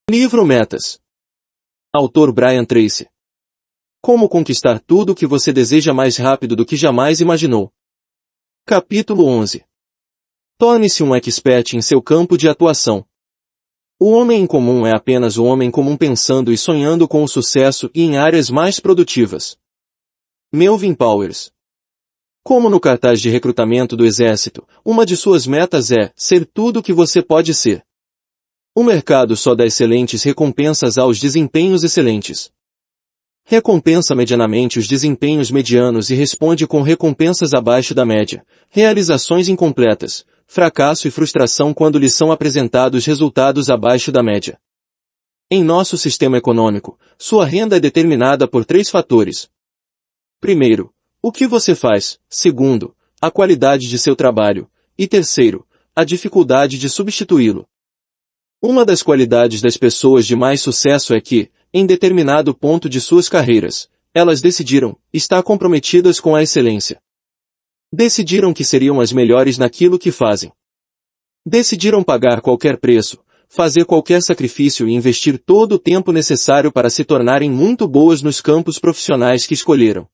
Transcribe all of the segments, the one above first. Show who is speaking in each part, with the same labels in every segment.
Speaker 1: Livro Metas. Autor Brian Tracy. Como conquistar tudo o que você deseja mais rápido do que jamais imaginou. Capítulo 11. Torne-se um expert em seu campo de atuação. O homem incomum é apenas o homem comum pensando e sonhando com o sucesso e em áreas mais produtivas. Melvin Powers. Como no cartaz de recrutamento do exército, uma de suas metas é ser tudo o que você pode ser. O mercado só dá excelentes recompensas aos desempenhos excelentes. Recompensa medianamente os desempenhos medianos e responde com recompensas abaixo da média, realizações incompletas, fracasso e frustração quando lhes são apresentados resultados abaixo da média. Em nosso sistema econômico, sua renda é determinada por 3 fatores. Primeiro, o que você faz. Segundo, a qualidade de seu trabalho. E terceiro, a dificuldade de substituí-lo. Uma das qualidades das pessoas de mais sucesso é que, em determinado ponto de suas carreiras, elas decidiram estar comprometidas com a excelência. Decidiram que seriam as melhores naquilo que fazem. Decidiram pagar qualquer preço, fazer qualquer sacrifício e investir todo o tempo necessário para se tornarem muito boas nos campos profissionais que escolheram.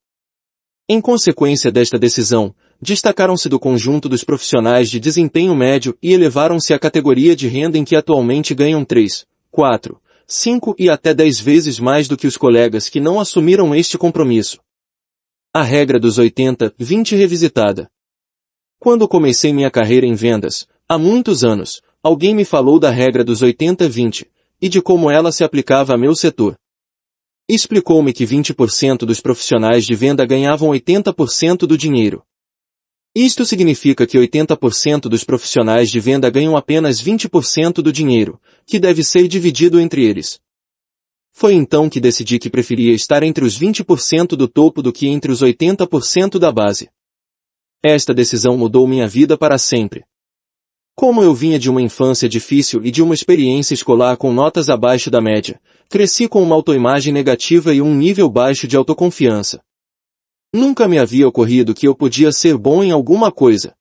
Speaker 1: Em consequência desta decisão, destacaram-se do conjunto dos profissionais de desempenho médio e elevaram-se à categoria de renda em que atualmente ganham 3, 4, 5 e até 10 vezes mais do que os colegas que não assumiram este compromisso. A regra dos 80-20 revisitada. Quando comecei minha carreira em vendas, há muitos anos, alguém me falou da regra dos 80-20, e de como ela se aplicava a meu setor. Explicou-me que 20% dos profissionais de venda ganhavam 80% do dinheiro. Isto significa que 80% dos profissionais de venda ganham apenas 20% do dinheiro, que deve ser dividido entre eles. Foi então que decidi que preferia estar entre os 20% do topo do que entre os 80% da base. Esta decisão mudou minha vida para sempre. Como eu vinha de uma infância difícil e de uma experiência escolar com notas abaixo da média, cresci com uma autoimagem negativa e um nível baixo de autoconfiança. Nunca me havia ocorrido que eu podia ser bom em alguma coisa.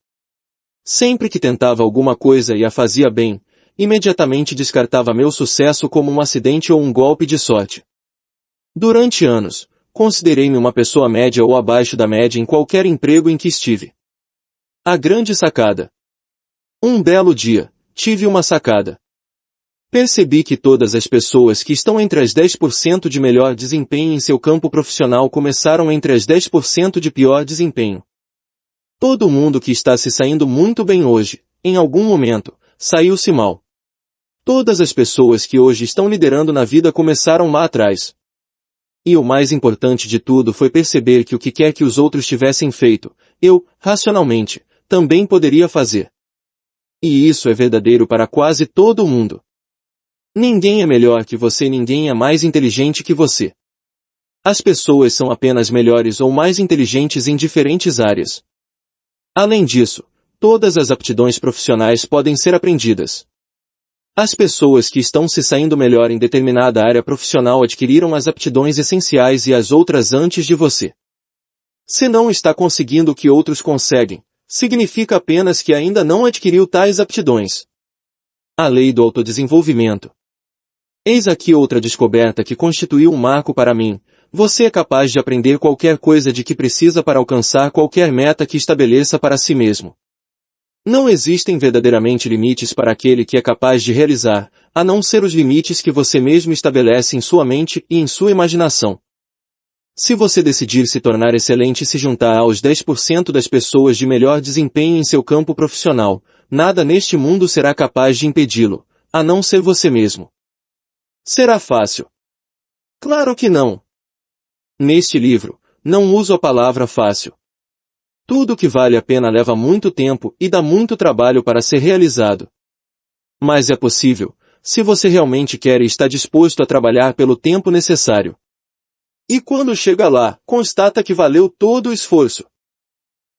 Speaker 1: Sempre que tentava alguma coisa e a fazia bem, imediatamente descartava meu sucesso como um acidente ou um golpe de sorte. Durante anos, considerei-me uma pessoa média ou abaixo da média em qualquer emprego em que estive. A grande sacada. Um belo dia, tive uma sacada. Percebi que todas as pessoas que estão entre as 10% de melhor desempenho em seu campo profissional começaram entre as 10% de pior desempenho. Todo mundo que está se saindo muito bem hoje, em algum momento, saiu-se mal. Todas as pessoas que hoje estão liderando na vida começaram lá atrás. E o mais importante de tudo foi perceber que o que quer que os outros tivessem feito, eu, racionalmente, também poderia fazer. E isso é verdadeiro para quase todo mundo. Ninguém é melhor que você, ninguém é mais inteligente que você. As pessoas são apenas melhores ou mais inteligentes em diferentes áreas. Além disso, todas as aptidões profissionais podem ser aprendidas. As pessoas que estão se saindo melhor em determinada área profissional adquiriram as aptidões essenciais e as outras antes de você. Se não está conseguindo o que outros conseguem, significa apenas que ainda não adquiriu tais aptidões. A lei do autodesenvolvimento. Eis aqui outra descoberta que constituiu um marco para mim. Você é capaz de aprender qualquer coisa de que precisa para alcançar qualquer meta que estabeleça para si mesmo. Não existem verdadeiramente limites para aquele que é capaz de realizar, a não ser os limites que você mesmo estabelece em sua mente e em sua imaginação. Se você decidir se tornar excelente e se juntar aos 10% das pessoas de melhor desempenho em seu campo profissional, nada neste mundo será capaz de impedi-lo, a não ser você mesmo. Será fácil? Claro que não. Neste livro, não uso a palavra fácil. Tudo que vale a pena leva muito tempo e dá muito trabalho para ser realizado. Mas é possível, se você realmente quer e está disposto a trabalhar pelo tempo necessário. E quando chega lá, constata que valeu todo o esforço.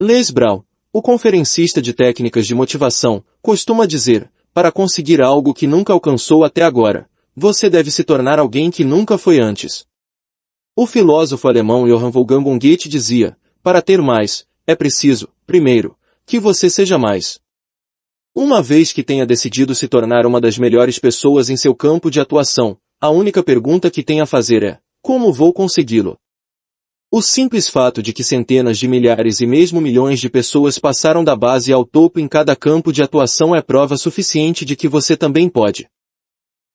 Speaker 1: Les Brown, o conferencista de técnicas de motivação, costuma dizer, para conseguir algo que nunca alcançou até agora, você deve se tornar alguém que nunca foi antes. O filósofo alemão Johann Wolfgang Goethe dizia, para ter mais, é preciso, primeiro, que você seja mais. Uma vez que tenha decidido se tornar uma das melhores pessoas em seu campo de atuação, a única pergunta que tem a fazer é: como vou consegui-lo? O simples fato de que centenas de milhares e mesmo milhões de pessoas passaram da base ao topo em cada campo de atuação é prova suficiente de que você também pode.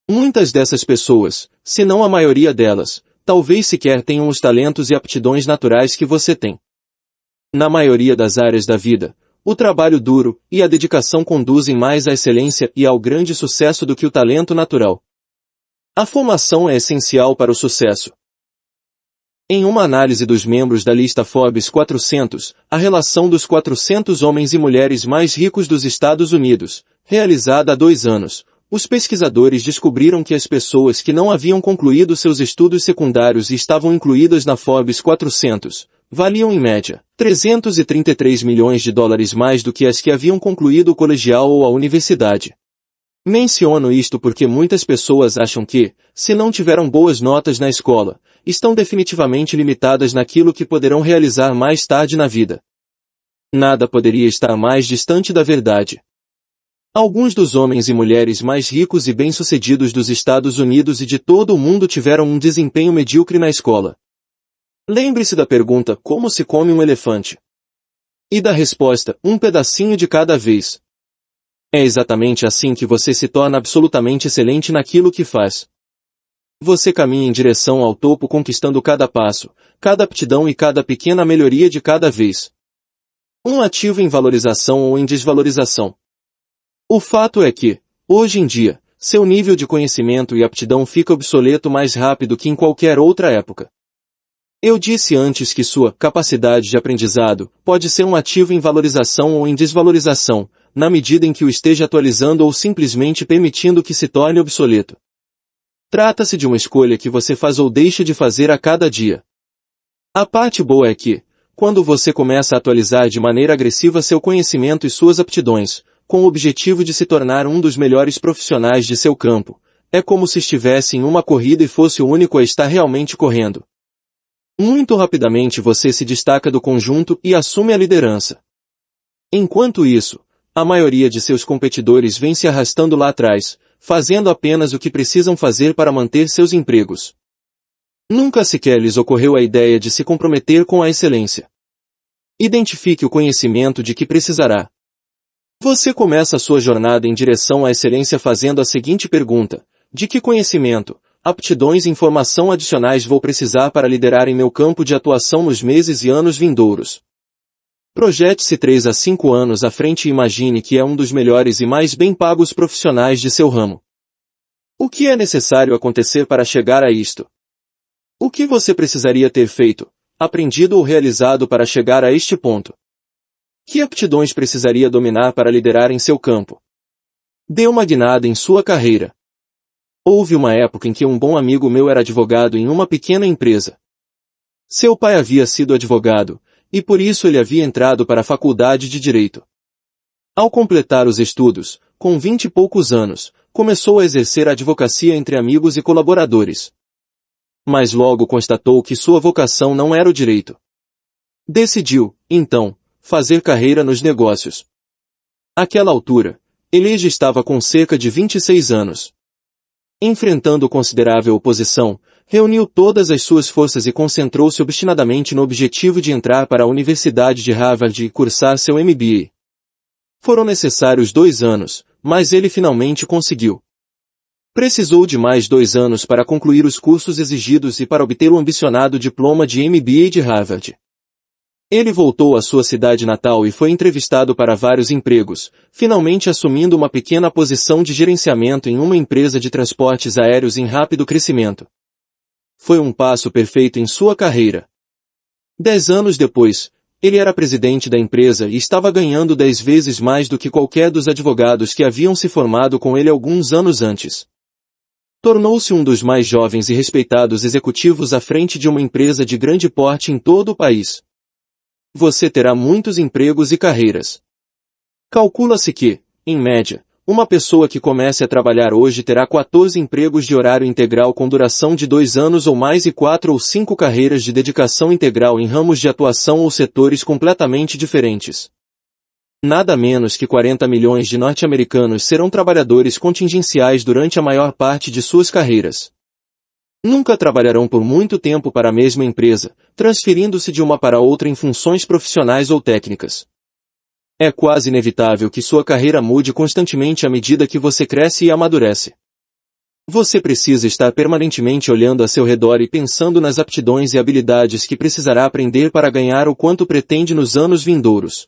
Speaker 1: Muitas dessas pessoas, se não a maioria delas, talvez sequer tenham os talentos e aptidões naturais que você tem. Na maioria das áreas da vida, o trabalho duro e a dedicação conduzem mais à excelência e ao grande sucesso do que o talento natural. A formação é essencial para o sucesso. Em uma análise dos membros da lista Forbes 400, a relação dos 400 homens e mulheres mais ricos dos Estados Unidos, realizada há 2 anos, os pesquisadores descobriram que as pessoas que não haviam concluído seus estudos secundários e estavam incluídas na Forbes 400, valiam em média $333 milhões mais do que as que haviam concluído o colegial ou a universidade. Menciono isto porque muitas pessoas acham que, se não tiveram boas notas na escola, estão definitivamente limitadas naquilo que poderão realizar mais tarde na vida. Nada poderia estar mais distante da verdade. Alguns dos homens e mulheres mais ricos e bem-sucedidos dos Estados Unidos e de todo o mundo tiveram um desempenho medíocre na escola. Lembre-se da pergunta: como se come um elefante? E da resposta: um pedacinho de cada vez. É exatamente assim que você se torna absolutamente excelente naquilo que faz. Você caminha em direção ao topo conquistando cada passo, cada aptidão e cada pequena melhoria de cada vez. Um ativo em valorização ou em desvalorização. O fato é que, hoje em dia, seu nível de conhecimento e aptidão fica obsoleto mais rápido que em qualquer outra época. Eu disse antes que sua capacidade de aprendizado pode ser um ativo em valorização ou em desvalorização, na medida em que o esteja atualizando ou simplesmente permitindo que se torne obsoleto. Trata-se de uma escolha que você faz ou deixa de fazer a cada dia. A parte boa é que, quando você começa a atualizar de maneira agressiva seu conhecimento e suas aptidões, com o objetivo de se tornar um dos melhores profissionais de seu campo, é como se estivesse em uma corrida e fosse o único a estar realmente correndo. Muito rapidamente você se destaca do conjunto e assume a liderança. Enquanto isso, a maioria de seus competidores vem se arrastando lá atrás, fazendo apenas o que precisam fazer para manter seus empregos. Nunca sequer lhes ocorreu a ideia de se comprometer com a excelência. Identifique o conhecimento de que precisará. Você começa a sua jornada em direção à excelência fazendo a seguinte pergunta: de que conhecimento, aptidões e informação adicionais vou precisar para liderar em meu campo de atuação nos meses e anos vindouros? Projete-se 3 a 5 anos à frente e imagine que é um dos melhores e mais bem pagos profissionais de seu ramo. O que é necessário acontecer para chegar a isto? O que você precisaria ter feito, aprendido ou realizado para chegar a este ponto? Que aptidões precisaria dominar para liderar em seu campo? Dê uma guinada em sua carreira. Houve uma época em que um bom amigo meu era advogado em uma pequena empresa. Seu pai havia sido advogado, e por isso ele havia entrado para a faculdade de Direito. Ao completar os estudos, com 20 e poucos anos, começou a exercer a advocacia entre amigos e colaboradores. Mas logo constatou que sua vocação não era o direito. Decidiu, então, fazer carreira nos negócios. Àquela altura, ele já estava com cerca de 26 anos. Enfrentando considerável oposição, reuniu todas as suas forças e concentrou-se obstinadamente no objetivo de entrar para a Universidade de Harvard e cursar seu MBA. Foram necessários 2 anos, mas ele finalmente conseguiu. Precisou de mais 2 anos para concluir os cursos exigidos e para obter o ambicionado diploma de MBA de Harvard. Ele voltou à sua cidade natal e foi entrevistado para vários empregos, finalmente assumindo uma pequena posição de gerenciamento em uma empresa de transportes aéreos em rápido crescimento. Foi um passo perfeito em sua carreira. 10 anos depois, ele era presidente da empresa e estava ganhando 10 vezes mais do que qualquer dos advogados que haviam se formado com ele alguns anos antes. Tornou-se um dos mais jovens e respeitados executivos à frente de uma empresa de grande porte em todo o país. Você terá muitos empregos e carreiras. Calcula-se que, em média, uma pessoa que comece a trabalhar hoje terá 14 empregos de horário integral com duração de 2 anos ou mais e 4 ou 5 carreiras de dedicação integral em ramos de atuação ou setores completamente diferentes. Nada menos que 40 milhões de norte-americanos serão trabalhadores contingenciais durante a maior parte de suas carreiras. Nunca trabalharão por muito tempo para a mesma empresa, transferindo-se de uma para outra em funções profissionais ou técnicas. É quase inevitável que sua carreira mude constantemente à medida que você cresce e amadurece. Você precisa estar permanentemente olhando a seu redor e pensando nas aptidões e habilidades que precisará aprender para ganhar o quanto pretende nos anos vindouros.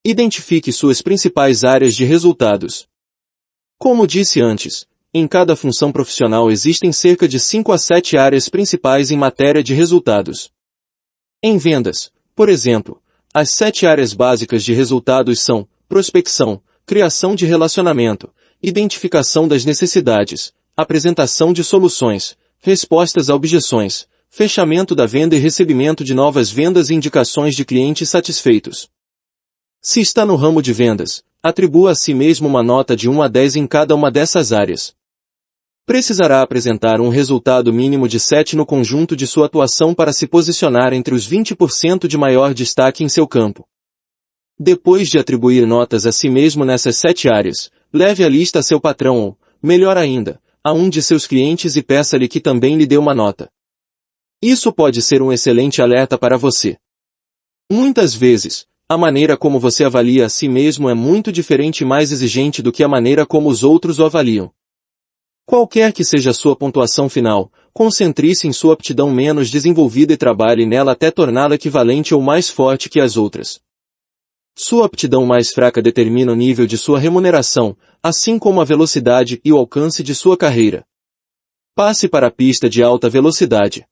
Speaker 1: Identifique suas principais áreas de resultados. Como disse antes, em cada função profissional existem cerca de 5 a 7 áreas principais em matéria de resultados. Em vendas, por exemplo, as 7 áreas básicas de resultados são prospecção, criação de relacionamento, identificação das necessidades, apresentação de soluções, respostas a objeções, fechamento da venda e recebimento de novas vendas e indicações de clientes satisfeitos. Se está no ramo de vendas, atribua a si mesmo uma nota de 1 a 10 em cada uma dessas áreas. Precisará apresentar um resultado mínimo de 7 no conjunto de sua atuação para se posicionar entre os 20% de maior destaque em seu campo. Depois de atribuir notas a si mesmo nessas 7 áreas, leve a lista a seu patrão ou, melhor ainda, a um de seus clientes e peça-lhe que também lhe dê uma nota. Isso pode ser um excelente alerta para você. Muitas vezes, a maneira como você avalia a si mesmo é muito diferente e mais exigente do que a maneira como os outros o avaliam. Qualquer que seja a sua pontuação final, concentre-se em sua aptidão menos desenvolvida e trabalhe nela até torná-la equivalente ou mais forte que as outras. Sua aptidão mais fraca determina o nível de sua remuneração, assim como a velocidade e o alcance de sua carreira. Passe para a pista de alta velocidade.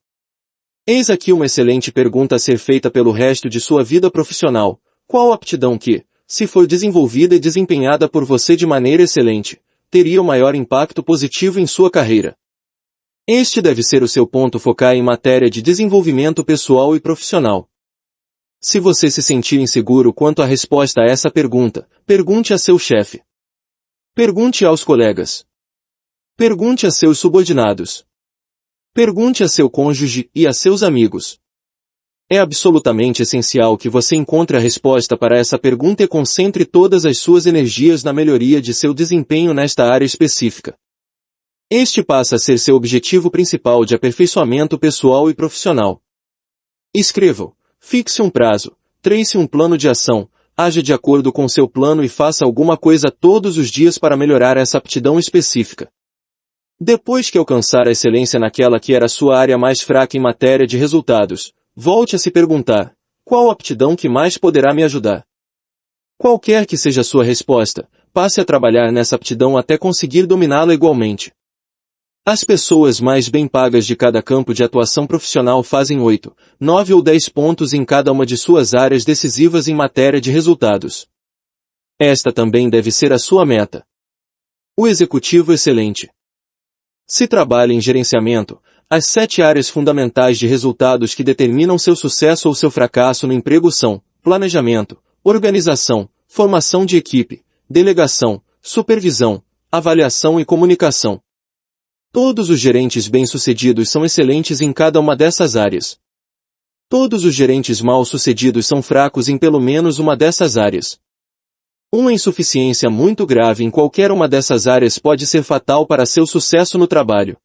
Speaker 1: Eis aqui uma excelente pergunta a ser feita pelo resto de sua vida profissional. Qual aptidão que, se for desenvolvida e desempenhada por você de maneira excelente, teria o maior impacto positivo em sua carreira? Este deve ser o seu ponto focal em matéria de desenvolvimento pessoal e profissional. Se você se sentir inseguro quanto à resposta a essa pergunta, pergunte a seu chefe. Pergunte aos colegas. Pergunte a seus subordinados. Pergunte a seu cônjuge e a seus amigos. É absolutamente essencial que você encontre a resposta para essa pergunta e concentre todas as suas energias na melhoria de seu desempenho nesta área específica. Este passa a ser seu objetivo principal de aperfeiçoamento pessoal e profissional. Escreva, fixe um prazo, trace um plano de ação, haja de acordo com seu plano e faça alguma coisa todos os dias para melhorar essa aptidão específica. Depois que alcançar a excelência naquela que era sua área mais fraca em matéria de resultados, volte a se perguntar, qual aptidão que mais poderá me ajudar? Qualquer que seja a sua resposta, passe a trabalhar nessa aptidão até conseguir dominá-la igualmente. As pessoas mais bem pagas de cada campo de atuação profissional fazem 8, 9 ou 10 pontos em cada uma de suas áreas decisivas em matéria de resultados. Esta também deve ser a sua meta. O executivo excelente. Se trabalha em gerenciamento, as 7 áreas fundamentais de resultados que determinam seu sucesso ou seu fracasso no emprego são planejamento, organização, formação de equipe, delegação, supervisão, avaliação e comunicação. Todos os gerentes bem-sucedidos são excelentes em cada uma dessas áreas. Todos os gerentes mal-sucedidos são fracos em pelo menos uma dessas áreas. Uma insuficiência muito grave em qualquer uma dessas áreas pode ser fatal para seu sucesso no trabalho.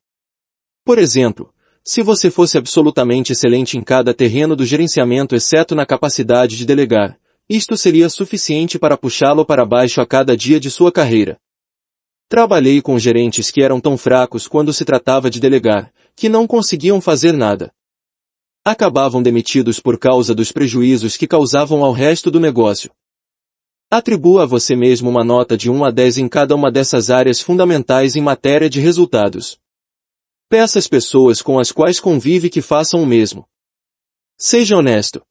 Speaker 1: Por exemplo, se você fosse absolutamente excelente em cada terreno do gerenciamento exceto na capacidade de delegar, isto seria suficiente para puxá-lo para baixo a cada dia de sua carreira. Trabalhei com gerentes que eram tão fracos quando se tratava de delegar, que não conseguiam fazer nada. Acabavam demitidos por causa dos prejuízos que causavam ao resto do negócio. Atribua a você mesmo uma nota de 1 a 10 em cada uma dessas áreas fundamentais em matéria de resultados. Peça às pessoas com as quais convive que façam o mesmo. Seja honesto.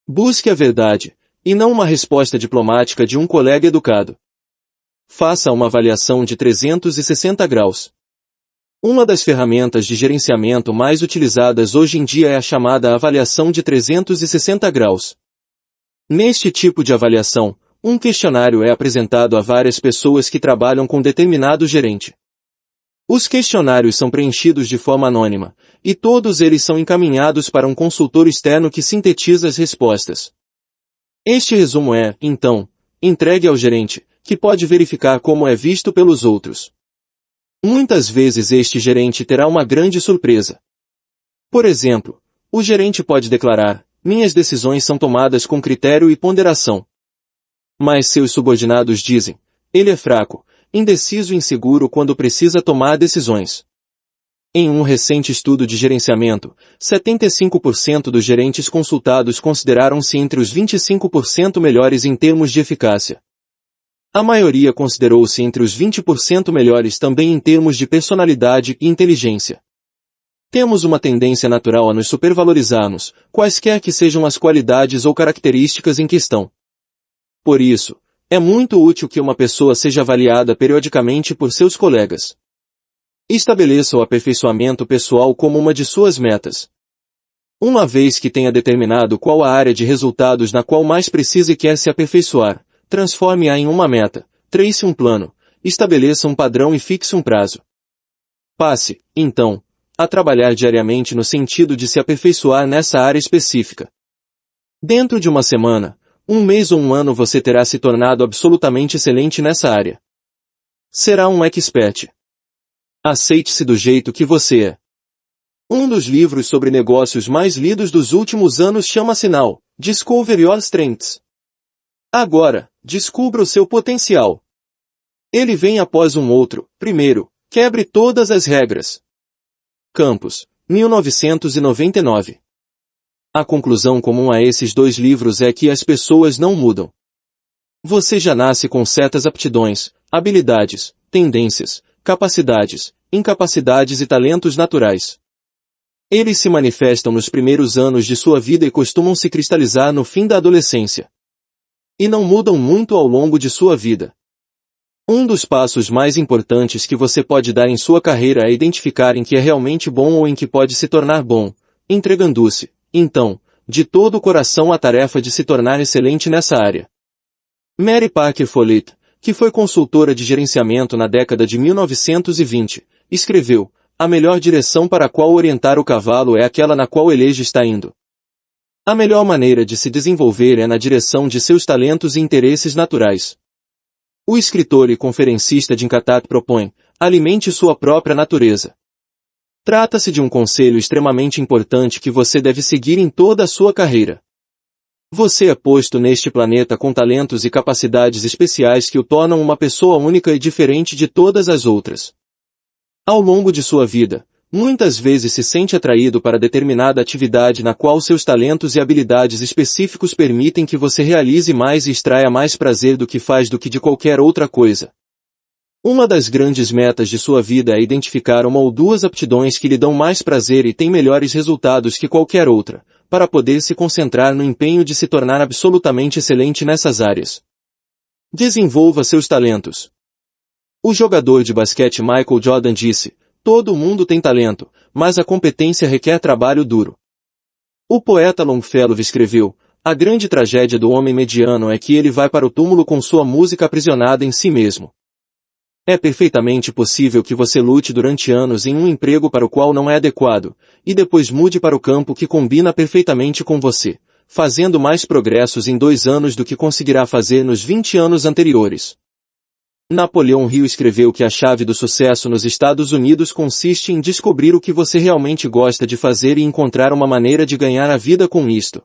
Speaker 1: Busque a verdade, e não uma resposta diplomática de um colega educado. Faça uma avaliação de 360 graus. Uma das ferramentas de gerenciamento mais utilizadas hoje em dia é a chamada avaliação de 360 graus. Neste tipo de avaliação, um questionário é apresentado a várias pessoas que trabalham com determinado gerente. Os questionários são preenchidos de forma anônima, e todos eles são encaminhados para um consultor externo que sintetiza as respostas. Este resumo é, então, entregue ao gerente, que pode verificar como é visto pelos outros. Muitas vezes este gerente terá uma grande surpresa. Por exemplo, o gerente pode declarar: minhas decisões são tomadas com critério e ponderação. Mas seus subordinados dizem: ele é fraco, indeciso e inseguro quando precisa tomar decisões. Em um recente estudo de gerenciamento, 75% dos gerentes consultados consideraram-se entre os 25% melhores em termos de eficácia. A maioria considerou-se entre os 20% melhores também em termos de personalidade e inteligência. Temos uma tendência natural a nos supervalorizarmos, quaisquer que sejam as qualidades ou características em questão. Por isso, é muito útil que uma pessoa seja avaliada periodicamente por seus colegas. Estabeleça o aperfeiçoamento pessoal como uma de suas metas. Uma vez que tenha determinado qual a área de resultados na qual mais precisa e quer se aperfeiçoar, transforme-a em uma meta, trace um plano, estabeleça um padrão e fixe um prazo. Passe, então, a trabalhar diariamente no sentido de se aperfeiçoar nessa área específica. Dentro de uma semana, um mês ou um ano você terá se tornado absolutamente excelente nessa área. Será um expert. Aceite-se do jeito que você é. Um dos livros sobre negócios mais lidos dos últimos anos chama-se Now, Discover Your Strengths. Agora, descubra o seu potencial. Ele vem após um outro. Primeiro, quebre todas as regras. Campos, 1999. A conclusão comum a esses dois livros é que as pessoas não mudam. Você já nasce com certas aptidões, habilidades, tendências, capacidades, incapacidades e talentos naturais. Eles se manifestam nos primeiros anos de sua vida e costumam se cristalizar no fim da adolescência. E não mudam muito ao longo de sua vida. Um dos passos mais importantes que você pode dar em sua carreira é identificar em que é realmente bom ou em que pode se tornar bom, entregando-se, então, de todo o coração à tarefa de se tornar excelente nessa área. Mary Parker Follett, que foi consultora de gerenciamento na década de 1920, escreveu: a melhor direção para a qual orientar o cavalo é aquela na qual ele está indo. A melhor maneira de se desenvolver é na direção de seus talentos e interesses naturais. O escritor e conferencista Jim Catat propõe: alimente sua própria natureza. Trata-se de um conselho extremamente importante que você deve seguir em toda a sua carreira. Você é posto neste planeta com talentos e capacidades especiais que o tornam uma pessoa única e diferente de todas as outras. Ao longo de sua vida, muitas vezes se sente atraído para determinada atividade na qual seus talentos e habilidades específicos permitem que você realize mais e extraia mais prazer do que faz do que de qualquer outra coisa. Uma das grandes metas de sua vida é identificar uma ou duas aptidões que lhe dão mais prazer e têm melhores resultados que qualquer outra, para poder se concentrar no empenho de se tornar absolutamente excelente nessas áreas. Desenvolva seus talentos. O jogador de basquete Michael Jordan disse: todo mundo tem talento, mas a competência requer trabalho duro. O poeta Longfellow escreveu: a grande tragédia do homem mediano é que ele vai para o túmulo com sua música aprisionada em si mesmo. É perfeitamente possível que você lute durante anos em um emprego para o qual não é adequado, e depois mude para o campo que combina perfeitamente com você, fazendo mais progressos em 2 anos do que conseguirá fazer nos 20 anos anteriores. Napoleão Hill escreveu que a chave do sucesso nos Estados Unidos consiste em descobrir o que você realmente gosta de fazer e encontrar uma maneira de ganhar a vida com isto.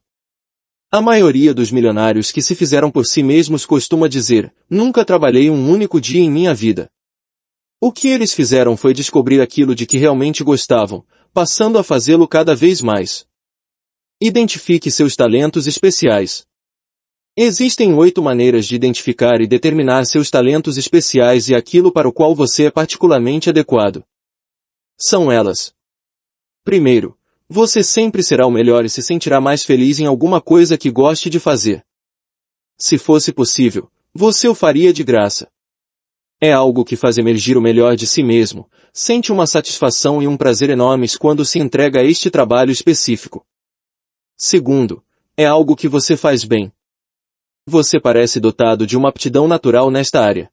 Speaker 1: A maioria dos milionários que se fizeram por si mesmos costuma dizer: nunca trabalhei um único dia em minha vida. O que eles fizeram foi descobrir aquilo de que realmente gostavam, passando a fazê-lo cada vez mais. Identifique seus talentos especiais. Existem 8 maneiras de identificar e determinar seus talentos especiais e aquilo para o qual você é particularmente adequado. São elas. Primeiro, você sempre será o melhor e se sentirá mais feliz em alguma coisa que goste de fazer. Se fosse possível, você o faria de graça. É algo que faz emergir o melhor de si mesmo, sente uma satisfação e um prazer enormes quando se entrega a este trabalho específico. Segundo, é algo que você faz bem. Você parece dotado de uma aptidão natural nesta área.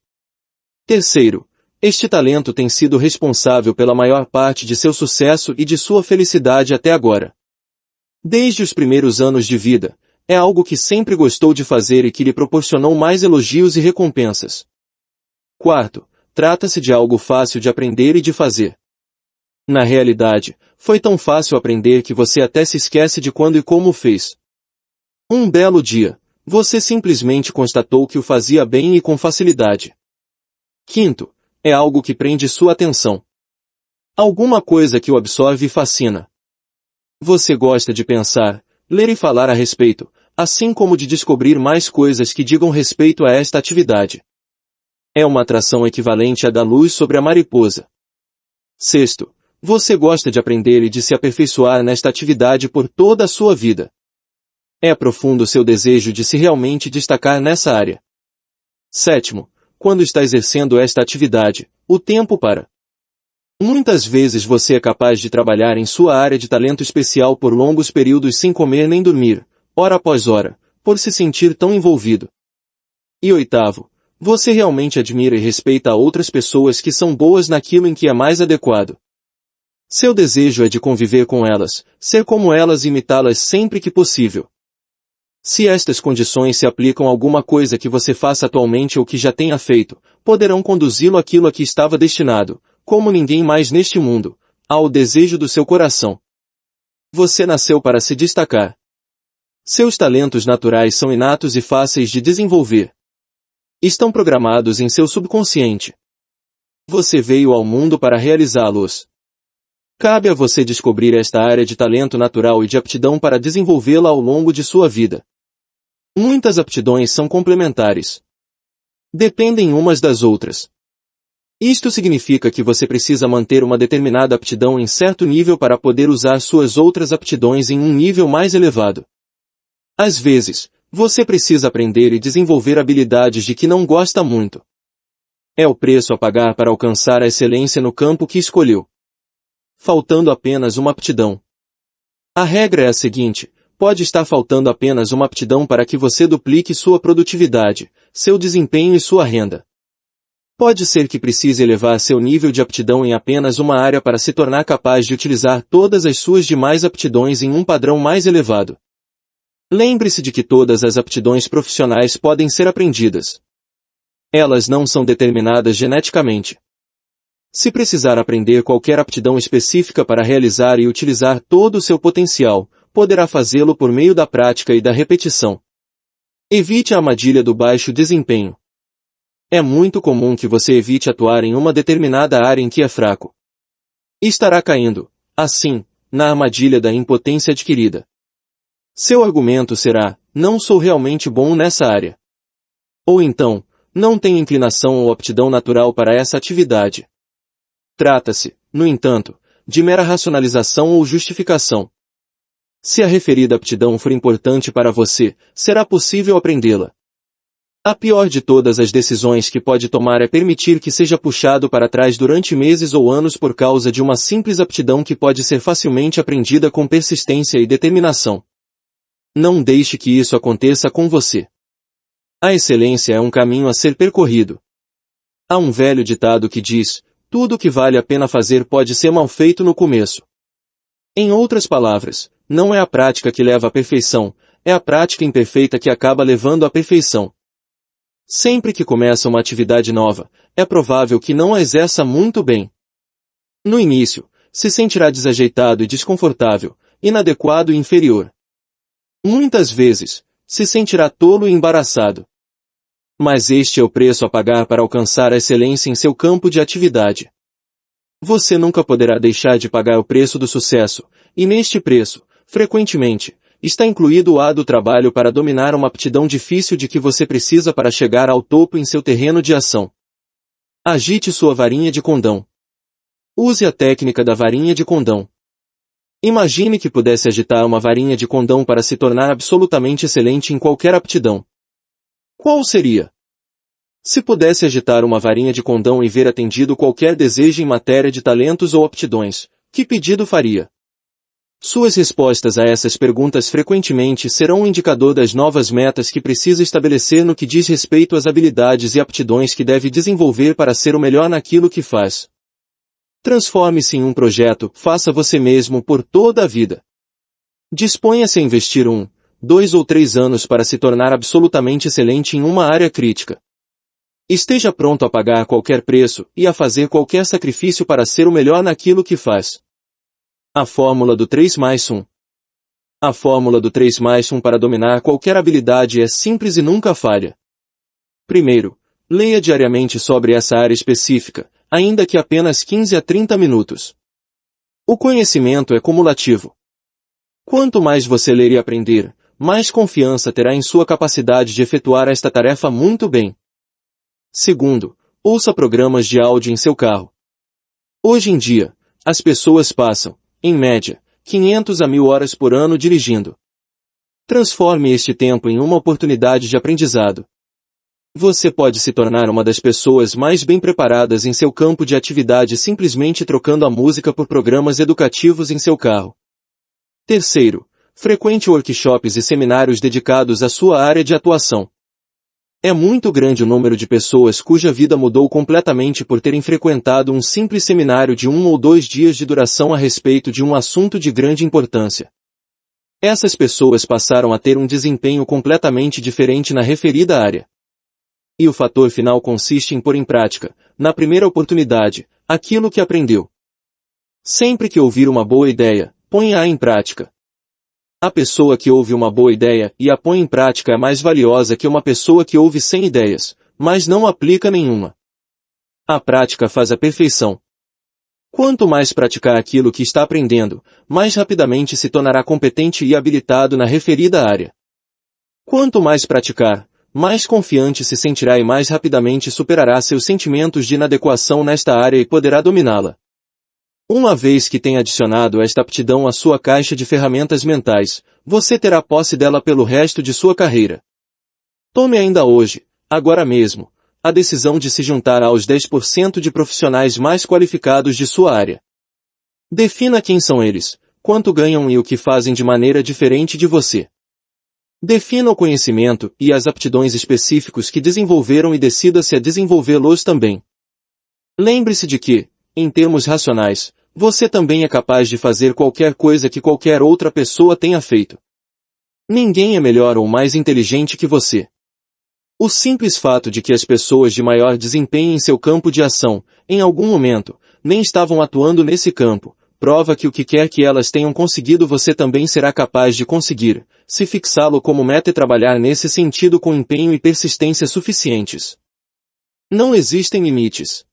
Speaker 1: Terceiro, este talento tem sido responsável pela maior parte de seu sucesso e de sua felicidade até agora. Desde os primeiros anos de vida, É algo que sempre gostou de fazer e que lhe proporcionou mais elogios e recompensas. Quarto, trata-se de algo fácil de aprender e de fazer. Na realidade, foi tão fácil aprender que você até se esquece de quando e como o fez. Um belo dia, você simplesmente constatou que o fazia bem e com facilidade. Quinto, é algo que prende sua atenção. Alguma coisa que o absorve e fascina. Você gosta de pensar, ler e falar a respeito, assim como de descobrir mais coisas que digam respeito a esta atividade. É uma atração equivalente à da luz sobre a mariposa. Sexto, você gosta de aprender e de se aperfeiçoar nesta atividade por toda a sua vida. É profundo seu desejo de se realmente destacar nessa área. Sétimo, quando está exercendo esta atividade, o tempo para. Muitas vezes você é capaz de trabalhar em sua área de talento especial por longos períodos sem comer nem dormir, hora após hora, por se sentir tão envolvido. E oitavo, você realmente admira e respeita outras pessoas que são boas naquilo em que é mais adequado. Seu desejo é de conviver com elas, ser como elas e imitá-las sempre que possível. Se estas condições se aplicam a alguma coisa que você faça atualmente ou que já tenha feito, poderão conduzi-lo àquilo a que estava destinado, como ninguém mais neste mundo, ao desejo do seu coração. Você nasceu para se destacar. Seus talentos naturais são inatos e fáceis de desenvolver. Estão programados em seu subconsciente. Você veio ao mundo para realizá-los. Cabe a você descobrir esta área de talento natural e de aptidão para desenvolvê-la ao longo de sua vida. Muitas aptidões são complementares. Dependem umas das outras. Isto significa que você precisa manter uma determinada aptidão em certo nível para poder usar suas outras aptidões em um nível mais elevado. Às vezes, você precisa aprender e desenvolver habilidades de que não gosta muito. É o preço a pagar para alcançar a excelência no campo que escolheu. Faltando apenas uma aptidão. A regra é a seguinte: pode estar faltando apenas uma aptidão para que você duplique sua produtividade, seu desempenho e sua renda. Pode ser que precise elevar seu nível de aptidão em apenas uma área para se tornar capaz de utilizar todas as suas demais aptidões em um padrão mais elevado. Lembre-se de que todas as aptidões profissionais podem ser aprendidas. Elas não são determinadas geneticamente. Se precisar aprender qualquer aptidão específica para realizar e utilizar todo o seu potencial, poderá fazê-lo por meio da prática e da repetição. Evite a armadilha do baixo desempenho. É muito comum que você evite atuar em uma determinada área em que é fraco. Estará caindo, assim, na armadilha da impotência adquirida. Seu argumento será: não sou realmente bom nessa área. Ou então, não tenho inclinação ou aptidão natural para essa atividade. Trata-se, no entanto, de mera racionalização ou justificação. Se a referida aptidão for importante para você, será possível aprendê-la. A pior de todas as decisões que pode tomar é permitir que seja puxado para trás durante meses ou anos por causa de uma simples aptidão que pode ser facilmente aprendida com persistência e determinação. Não deixe que isso aconteça com você. A excelência é um caminho a ser percorrido. Há um velho ditado que diz: tudo o que vale a pena fazer pode ser mal feito no começo. Em outras palavras, não é a prática que leva à perfeição, é a prática imperfeita que acaba levando à perfeição. Sempre que começa uma atividade nova, é provável que não a exerça muito bem. No início, se sentirá desajeitado e desconfortável, inadequado e inferior. Muitas vezes, se sentirá tolo e embaraçado. Mas este é o preço a pagar para alcançar a excelência em seu campo de atividade. Você nunca poderá deixar de pagar o preço do sucesso, e neste preço, frequentemente, está incluído o árduo trabalho para dominar uma aptidão difícil de que você precisa para chegar ao topo em seu terreno de ação. Agite sua varinha de condão. Use a técnica da varinha de condão. Imagine que pudesse agitar uma varinha de condão para se tornar absolutamente excelente em qualquer aptidão. Qual seria? Se pudesse agitar uma varinha de condão e ver atendido qualquer desejo em matéria de talentos ou aptidões, que pedido faria? Suas respostas a essas perguntas frequentemente serão um indicador das novas metas que precisa estabelecer no que diz respeito às habilidades e aptidões que deve desenvolver para ser o melhor naquilo que faz. Transforme-se em um projeto, faça você mesmo por toda a vida. Disponha-se a investir 2 ou 3 anos para se tornar absolutamente excelente em uma área crítica. Esteja pronto a pagar qualquer preço e a fazer qualquer sacrifício para ser o melhor naquilo que faz. A fórmula do 3+1. A fórmula do 3+1 para dominar qualquer habilidade é simples e nunca falha. Primeiro, leia diariamente sobre essa área específica, ainda que apenas 15 a 30 minutos. O conhecimento é cumulativo. Quanto mais você ler e aprender, mais confiança terá em sua capacidade de efetuar esta tarefa muito bem. Segundo, ouça programas de áudio em seu carro. Hoje em dia, as pessoas passam, em média, 500 a 1000 horas por ano dirigindo. Transforme este tempo em uma oportunidade de aprendizado. Você pode se tornar uma das pessoas mais bem preparadas em seu campo de atividade simplesmente trocando a música por programas educativos em seu carro. Terceiro, frequente workshops e seminários dedicados à sua área de atuação. É muito grande o número de pessoas cuja vida mudou completamente por terem frequentado um simples seminário de 1 ou 2 dias de duração a respeito de um assunto de grande importância. Essas pessoas passaram a ter um desempenho completamente diferente na referida área. E o fator final consiste em pôr em prática, na primeira oportunidade, aquilo que aprendeu. Sempre que ouvir uma boa ideia, ponha-a em prática. A pessoa que ouve uma boa ideia e a põe em prática é mais valiosa que uma pessoa que ouve 100 ideias, mas não aplica nenhuma. A prática faz a perfeição. Quanto mais praticar aquilo que está aprendendo, mais rapidamente se tornará competente e habilitado na referida área. Quanto mais praticar, mais confiante se sentirá e mais rapidamente superará seus sentimentos de inadequação nesta área e poderá dominá-la. Uma vez que tenha adicionado esta aptidão à sua caixa de ferramentas mentais, você terá posse dela pelo resto de sua carreira. Tome ainda hoje, agora mesmo, a decisão de se juntar aos 10% de profissionais mais qualificados de sua área. Defina quem são eles, quanto ganham e o que fazem de maneira diferente de você. Defina o conhecimento e as aptidões específicos que desenvolveram e decida-se a desenvolvê-los também. Lembre-se de que, em termos racionais, você também é capaz de fazer qualquer coisa que qualquer outra pessoa tenha feito. Ninguém é melhor ou mais inteligente que você. O simples fato de que as pessoas de maior desempenho em seu campo de ação, em algum momento, nem estavam atuando nesse campo, prova que o que quer que elas tenham conseguido você também será capaz de conseguir, se fixá-lo como meta e trabalhar nesse sentido com empenho e persistência suficientes. Não existem limites.